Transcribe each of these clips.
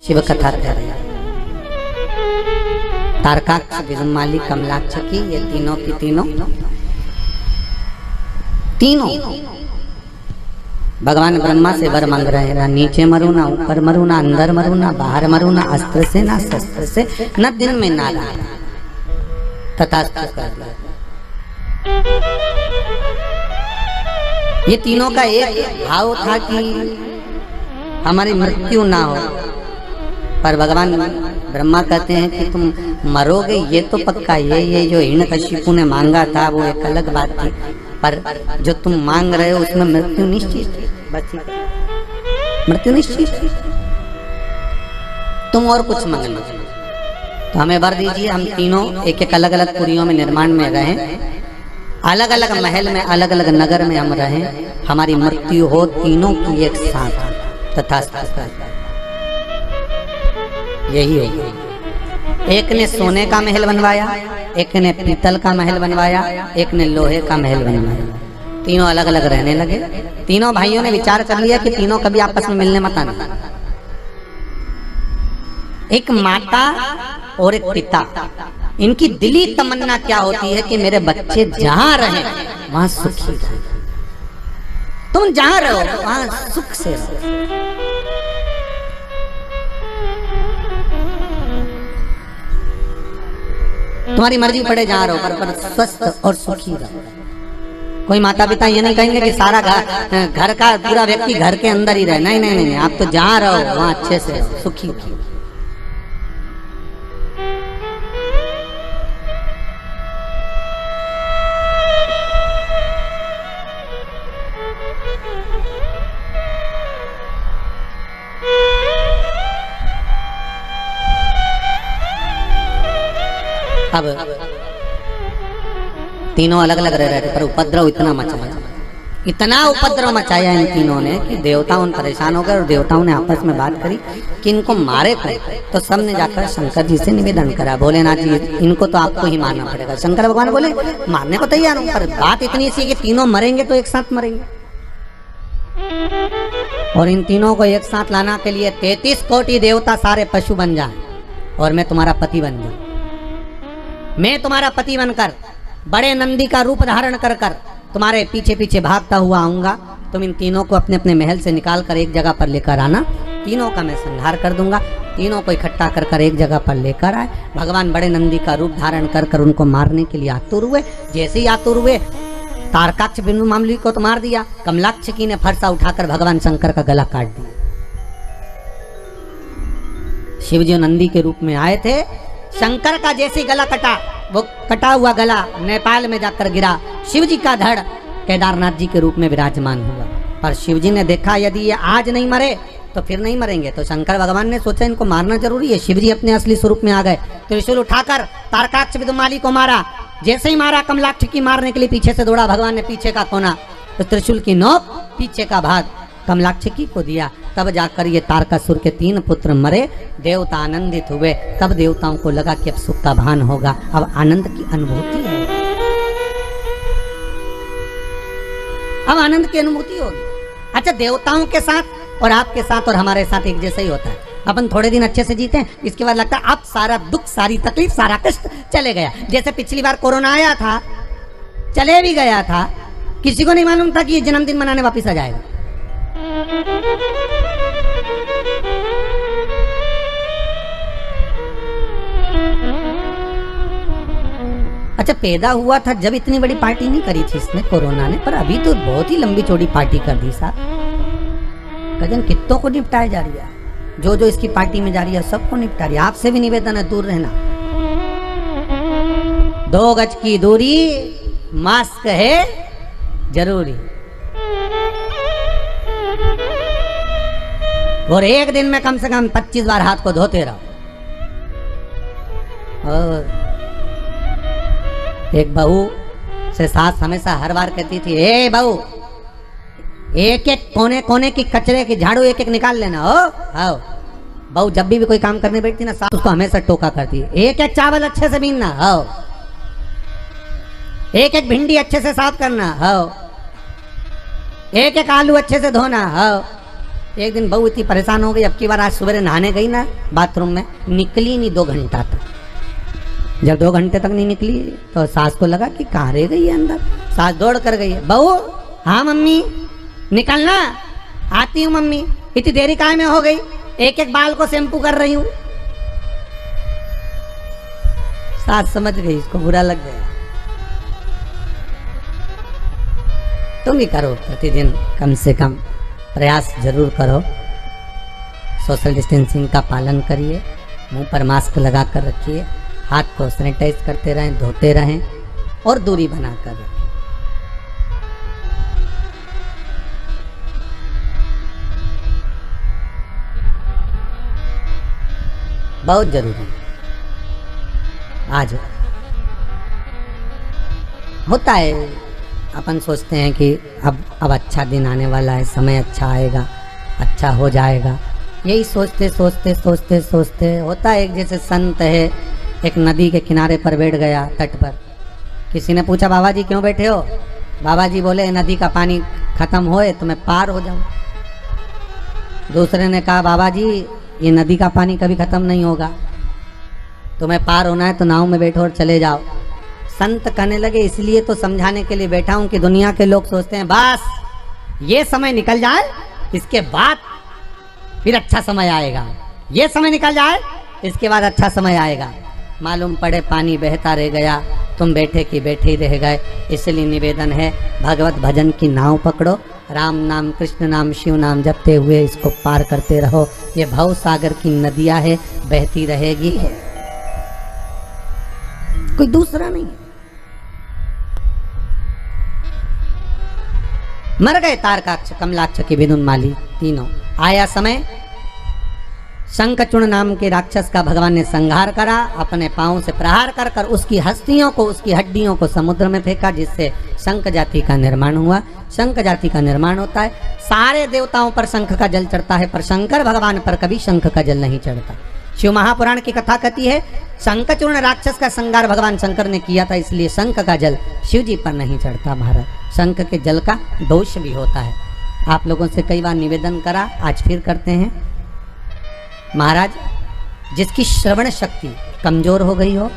शिव कथा कह रहे तारकाक्ष, विजुमाली, कमलाक्ष की ये तीनों की तीनों भगवान ब्रह्मा से वर मांग रहे हैं, ना नीचे मरू, ना ऊपर मरू, ना अंदर मरू, ना बाहर मरू, ना अस्त्र से ना शस्त्र से, न दिन में ना रात, तथास्तु कर दिया। ये तीनों का एक भाव था कि हमारी मृत्यु ना हो, पर भगवान ब्रह्मा कहते हैं कि तुम मरोगे ये तो पक्का, ये जो हिरण्यकशिपु ने मांगा था वो एक अलग बात थी, पर जो तुम मांग रहे हो उसमें मृत्यु निश्चित है, बस मृत्यु निश्चित है। तुम और कुछ मांग लो तो हमें वर दीजिए, हम तीनों एक एक अलग अलग पुरियों में निर्माण में रहें, अलग अलग महल में, अलग अलग नगर में हम रहें, हमारी मृत्यु हो तीनों की एक साथ, तथास्तु। यही है। एक ने सोने का महल बनवाया, एक ने पीतल का महल बनवाया, एक ने लोहे का महल बनवाया, तीनों अलग अलग रहने लगे। तीनों भाइयों ने विचार कर लिया कि तीनों कभी आपस में मिलने मत आना। एक माता और एक पिता, इनकी दिली तमन्ना क्या होती है कि मेरे बच्चे जहां रहे वहां सुखी रहे, तुम जहां रहो वहां सुख से रहो। तुम्हारी मर्जी पड़े जहां रहो, पर स्वस्थ और सुखी रहो। कोई माता पिता ये नहीं कहेंगे कि सारा घर का पूरा व्यक्ति घर के अंदर ही रहे, नहीं नहीं नहीं, आप तो जहां रहो वहां अच्छे से सुखी। अब तीनों अलग अलग रह रहे थे, पर उपद्रव इतना मचाया, इतना उपद्रव मचाया इन तीनों ने कि देवताओं परेशान हो गए, और देवताओं ने आपस में बात करी कि इनको मारे कौन। तो सब ने जाकर शंकर जी से निवेदन करा, भोलेनाथ जी इनको तो आपको ही मारना पड़ेगा। शंकर भगवान बोले मारने को तैयार हूं, पर बात इतनी सी कि तीनों मरेंगे तो एक साथ मरेंगे, और इन तीनों को एक साथ लाना के लिए 33 कोटि देवता सारे पशु बन जाए, और मैं तुम्हारा पति बन जाऊं। मैं तुम्हारा पति बनकर बड़े नंदी का रूप धारण कर कर तुम्हारे पीछे पीछे भागता हुआ आऊंगा। तुम इन तीनों को अपने अपने महल से निकाल कर एक जगह पर लेकर आना, तीनों का मैं संहार कर दूंगा। तीनों को इकट्ठा कर कर एक जगह पर लेकर आए। भगवान बड़े नंदी का रूप धारण कर कर उनको मारने के लिए आतुर हुए। जैसे ही आतुर हुए, तारकाक्ष बिंदु मामली को तो मार दिया, कमलाक्ष की ने फरसा उठाकर भगवान शंकर का गला काट दिया। शिव जी नंदी के रूप में आए थे, शंकर का जैसे गला कटा, वो कटा हुआ गला नेपाल में जाकर गिरा। शिव जी का धड़ केदारनाथ जी के रूप में विराजमान हुआ। पर शिव जी ने देखा यदि ये आज नहीं मरे तो फिर नहीं मरेंगे, तो शंकर भगवान ने सोचा इनको मारना जरूरी है। शिव जी अपने असली स्वरूप में आ गए, त्रिशूल उठाकर तारकाक्ष विदुमाली को मारा। जैसे ही मारा, कमलाक्ष की मारने के लिए पीछे से दौड़ा भगवान ने पीछे का कोना, तो त्रिशूल की नोक पीछे का भाग कमलाक्ष की को दिया। तब जाकर ये तारकासुर के 3 पुत्र मरे। देवता आनंदित हुए। तब देवताओं को लगा कि अब सुख का भान होगा, अब आनंद की अनुभूति है, अब आनंद की अनुभूति होगी। अच्छा, देवताओं के साथ और आपके साथ और हमारे साथ एक जैसा ही होता है। अपन थोड़े दिन अच्छे से जीते हैं, इसके बाद लगता है अब सारा दुख, सारी तकलीफ, सारा कष्ट चले गया। जैसे पिछली बार कोरोना आया था, चले भी गया था, किसी को नहीं मालूम था कि ये जन्मदिन मनाने वापिस आ जाएगा। अच्छा, पैदा हुआ था जब इतनी बड़ी पार्टी नहीं करी थी इसने, कोरोना ने, पर अभी तो बहुत ही लंबी चौड़ी पार्टी कर दी साहब। कजन कितनों को निपटाया जा रही है, जो जो इसकी पार्टी में जा रही है सबको निपटा रही है। आपसे भी निवेदन है, दूर रहना, 2 गज की दूरी, मास्क है जरूरी, और एक दिन में कम से कम 25 बार हाथ को धोते रहो। और एक बहू से सास हमेशा हर बार कहती थी, ए बहू, एक एक कोने कोने की कचरे की झाड़ू एक एक निकाल लेना। हो आओ बहू जब भी कोई काम करने बैठती ना, सास उसको हमेशा टोका करती है, एक एक चावल अच्छे से बीनना, हो एक एक भिंडी अच्छे से साफ करना, हो एक एक आलू अच्छे से धोना, हो एक दिन बहू इतनी परेशान हो गई, अब की बार आज सुबह नहाने गई ना बाथरूम में, निकली नहीं 2 घंटा तक। जब 2 घंटे तक नहीं निकली तो सास को लगा कि कहाँ रह गई है अंदर। सास दौड़ कर गई है, बहू हाँ मम्मी निकलना, आती हूँ मम्मी। इतनी देरी काहे में हो गई, एक एक बाल को शैम्पू कर रही हूँ। सास समझ गई, इसको बुरा लग गया। तुम भी करो, प्रतिदिन कम से कम प्रयास जरूर करो, सोशल डिस्टेंसिंग का पालन करिए, मुंह पर मास्क लगा कर रखिए, हाथ को सैनिटाइज करते रहें, धोते रहें और दूरी बनाकर रखें। बहुत जरूरी आज होता है। अपन सोचते हैं कि अब अच्छा दिन आने वाला है, समय अच्छा आएगा, अच्छा हो जाएगा। यही सोचते सोचते सोचते सोचते होता है। एक जैसे संत है, एक नदी के किनारे पर बैठ गया, तट पर। किसी ने पूछा बाबा जी क्यों बैठे हो? बाबा जी बोले नदी का पानी खत्म होए तो मैं पार हो जाऊं। दूसरे ने कहा बाबा जी ये नदी का पानी कभी खत्म नहीं होगा, तुम्हें पार होना है तो नाव में बैठो और चले जाओ। संत कहने लगे इसलिए तो समझाने के लिए बैठा हूं कि दुनिया के लोग सोचते हैं बस ये समय निकल जाए इसके बाद फिर अच्छा समय आएगा, ये समय निकल जाए इसके बाद अच्छा समय आएगा। मालूम पड़े पानी बहता रह गया, तुम बैठे की बैठे ही रह गए। इसलिए निवेदन है भगवत भजन की नाव पकड़ो, राम नाम कृष्ण नाम शिव नाम जपते हुए इसको पार करते रहो। ये भव सागर की नदियां है, बहती रहेगी, कोई दूसरा नहीं। मर गए तारकाक्ष, कमलाक्ष की विदुन्माली तीनों। आया समय, शंखचूर्ण नाम के राक्षस का भगवान ने संहार करा, अपने पांव से प्रहार कर कर उसकी हस्तियों को, उसकी हड्डियों को समुद्र में फेंका, जिससे शंख जाति का निर्माण हुआ। शंख जाति का निर्माण होता है, सारे देवताओं पर शंख का जल चढ़ता है, पर शंकर भगवान पर कभी शंख का जल नहीं चढ़ता। शिव महापुराण की कथा कहती है शंखचूर्ण राक्षस का संहार भगवान शंकर ने किया था, इसलिए शंख का जल शिव जी पर नहीं चढ़ता। महाराज शंख के जल का दोष भी होता है। आप लोगों से कई बार निवेदन करा, आज फिर करते हैं। महाराज जिसकी श्रवण शक्ति कमजोर हो गई हो,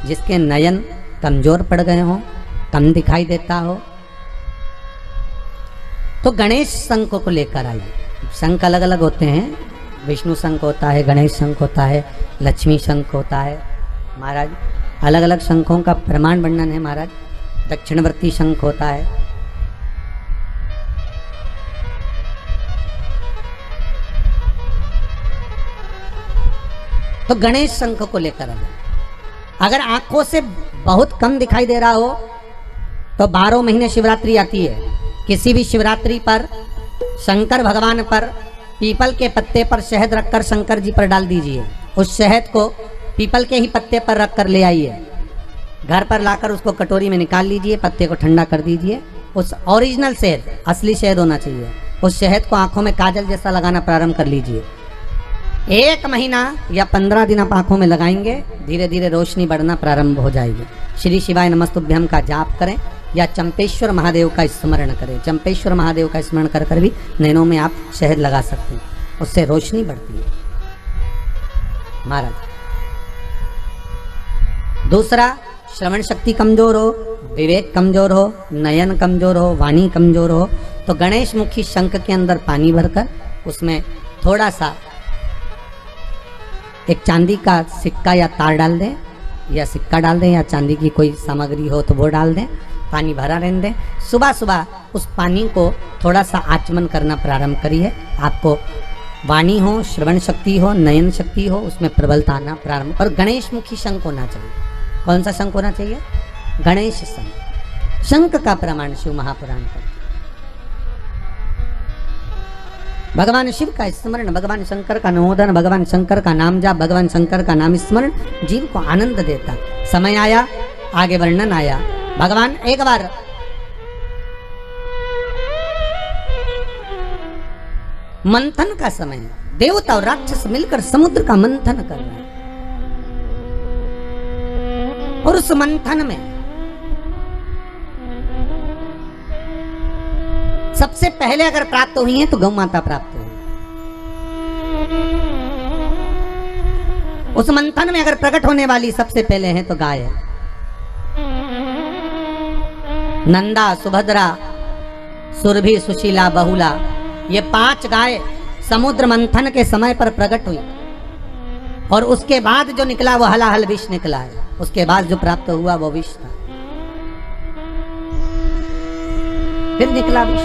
जिसके नयन कमजोर पड़ गए हो, कम दिखाई देता हो, तो गणेश शंख को लेकर आइए। शंख अलग अलग होते हैं, विष्णु शंख होता है, गणेश शंख होता है, लक्ष्मी शंख होता है। महाराज अलग अलग शंखों का प्रमाण वर्णन है। महाराज दक्षिणवर्ती शंख होता है, तो गणेश शंख को लेकर आए। अगर आंखों से बहुत कम दिखाई दे रहा हो तो 12 महीने शिवरात्रि आती है, किसी भी शिवरात्रि पर शंकर भगवान पर पीपल के पत्ते पर शहद रखकर शंकर जी पर डाल दीजिए। उस शहद को पीपल के ही पत्ते पर रखकर ले आइए, घर पर लाकर उसको कटोरी में निकाल लीजिए, पत्ते को ठंडा कर दीजिए। उस ओरिजिनल शहद, असली शहद होना चाहिए, उस शहद को आंखों में काजल जैसा लगाना प्रारंभ कर लीजिए। 1 महीना या 15 दिन आप आंखों में लगाएंगे, धीरे धीरे रोशनी बढ़ना प्रारंभ हो जाएगी। श्री शिवाय नमस्तुभ्यम का जाप करें या चंपेश्वर महादेव का स्मरण करें। चंपेश्वर महादेव का स्मरण कर कर भी नैनों में आप शहद लगा सकते हैं, उससे रोशनी बढ़ती है। महाराज दूसरा, श्रवण शक्ति कमजोर हो, विवेक कमजोर हो, नयन कमजोर हो, वाणी कमजोर हो, तो गणेश मुखी शंख के अंदर पानी भरकर उसमें थोड़ा सा एक चांदी का सिक्का या तार डाल दें, या सिक्का डाल दें, या चांदी की कोई सामग्री हो तो वो डाल दें, पानी भरा रहने दें। सुबह सुबह उस पानी को थोड़ा सा आचमन करना प्रारंभ करिए। आपको वाणी हो, श्रवण शक्ति हो, नयन शक्ति हो, उसमें प्रबलता आना प्रारंभ। और गणेश मुखी शंख होना चाहिए। कौन सा शंख होना चाहिए? गणेश शंख। शंख का प्रमाण शिव महापुराण का। भगवान शिव का स्मरण, भगवान शंकर का नमोदन, भगवान शंकर का नाम जाप, भगवान शंकर का नाम स्मरण जीव को आनंद देता। समय आया, आगे वर्णन आया। भगवान एक बार मंथन का समय है, देवता और राक्षस मिलकर समुद्र का मंथन कर रहे हैं, और उस मंथन में सबसे पहले अगर प्राप्त हुई है तो गौ माता प्राप्त हुई। उस मंथन में अगर प्रकट होने वाली सबसे पहले है तो गाय है। नंदा, सुभद्रा, सुरभि, सुशीला, बहुला, ये 5 गाय समुद्र मंथन के समय पर प्रकट हुई और उसके बाद जो निकला वो हलाहल विष निकला है। उसके बाद जो प्राप्त हुआ वो विष था, फिर निकला विष।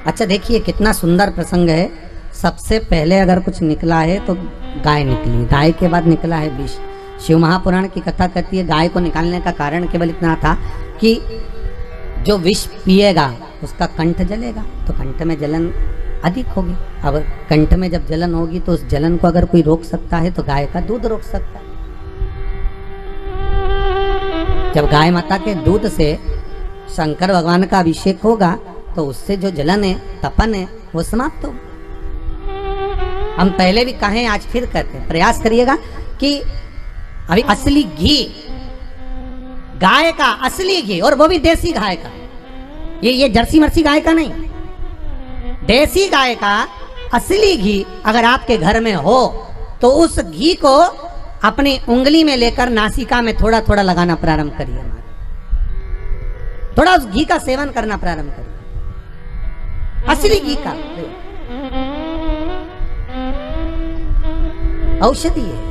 अच्छा देखिए कितना सुंदर प्रसंग है। सबसे पहले अगर कुछ निकला है तो गाय निकली, गाय के बाद निकला है विष। शिव महापुराण की कथा कहती है गाय को निकालने का कारण केवल इतना था कि जो विष पिएगा उसका कंठ जलेगा, तो कंठ में जलन अधिक होगी। अब कंठ में जब जलन होगी तो उस जलन को अगर कोई रोक सकता है तो गाय का दूध रोक सकता है। जब गाय माता के दूध से शंकर भगवान का अभिषेक होगा तो उससे जो जलन है, तपन है, वो समाप्त होगा। हम पहले भी कहें, आज फिर कहते हैं, प्रयास करिएगा कि अभी असली घी, गाय का असली घी, और वो भी देसी गाय का, ये जर्सी मर्सी गाय का नहीं, देसी गाय का असली घी अगर आपके घर में हो तो उस घी को अपनी उंगली में लेकर नासिका में थोड़ा थोड़ा लगाना प्रारंभ करिए। थोड़ा उस घी का सेवन करना प्रारंभ करिए, असली घी का। औषधि है,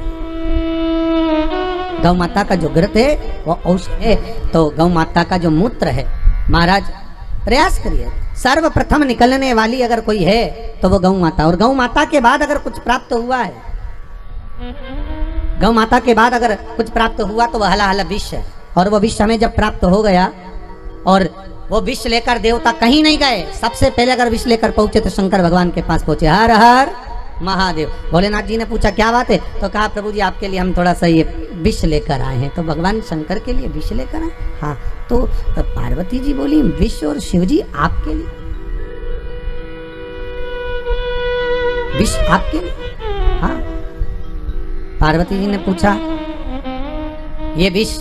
गौ माता का जो घृत है वो औषधि है। तो गौ माता का जो मूत्र है, महाराज प्रयास करिए, सर्वप्रथम निकलने वाली अगर कोई है तो वो गौ माता। और गौ माता के बाद अगर कुछ प्राप्त हुआ है, गौ माता के बाद अगर कुछ प्राप्त हुआ तो वह हला विष है। और वो विष हमें जब प्राप्त हो गया और वो विष लेकर देवता कहीं नहीं गए, सबसे पहले अगर विष लेकर पहुंचे तो शंकर भगवान के पास पहुंचे। हर हर महादेव। भोलेनाथ जी ने पूछा क्या बात है, तो कहा प्रभु जी आपके लिए हम थोड़ा सा ये विष लेकर आए हैं। तो भगवान शंकर के लिए विष लेकर आए? हाँ। तो पार्वती जी बोली विष और शिव जी आपके लिए, विष आपके लिए? हाँ। पार्वती जी ने पूछा ये विष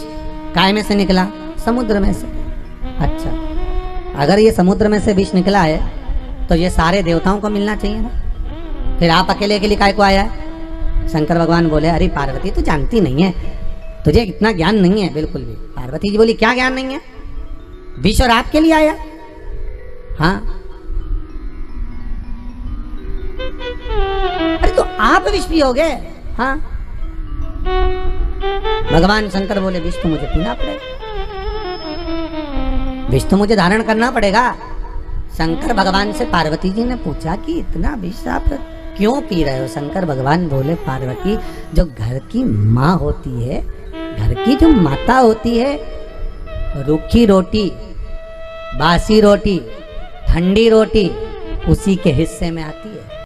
काय में से निकला? समुद्र में से। अच्छा, अगर ये समुद्र में से विष निकला है तो ये सारे देवताओं को मिलना चाहिए ना, फिर आप अकेले के लिए काय को आया है? शंकर भगवान बोले अरे पार्वती तू जानती नहीं है, तुझे इतना ज्ञान नहीं है बिल्कुल भी। पार्वती जी बोली क्या ज्ञान नहीं है, विष और आपके लिए आया? हाँ। अरे तो आप विष पियोगे? हाँ। भगवान शंकर बोले विष तो मुझे पीना पड़ेगा, विष तो मुझे धारण करना पड़ेगा। शंकर भगवान से पार्वती जी ने पूछा कि इतना विष आप क्यों पी रहे हो? शंकर भगवान बोले पार्वती, जो घर की माँ होती है, घर की जो माता होती है, रूखी रोटी, बासी रोटी, ठंडी रोटी उसी के हिस्से में आती है।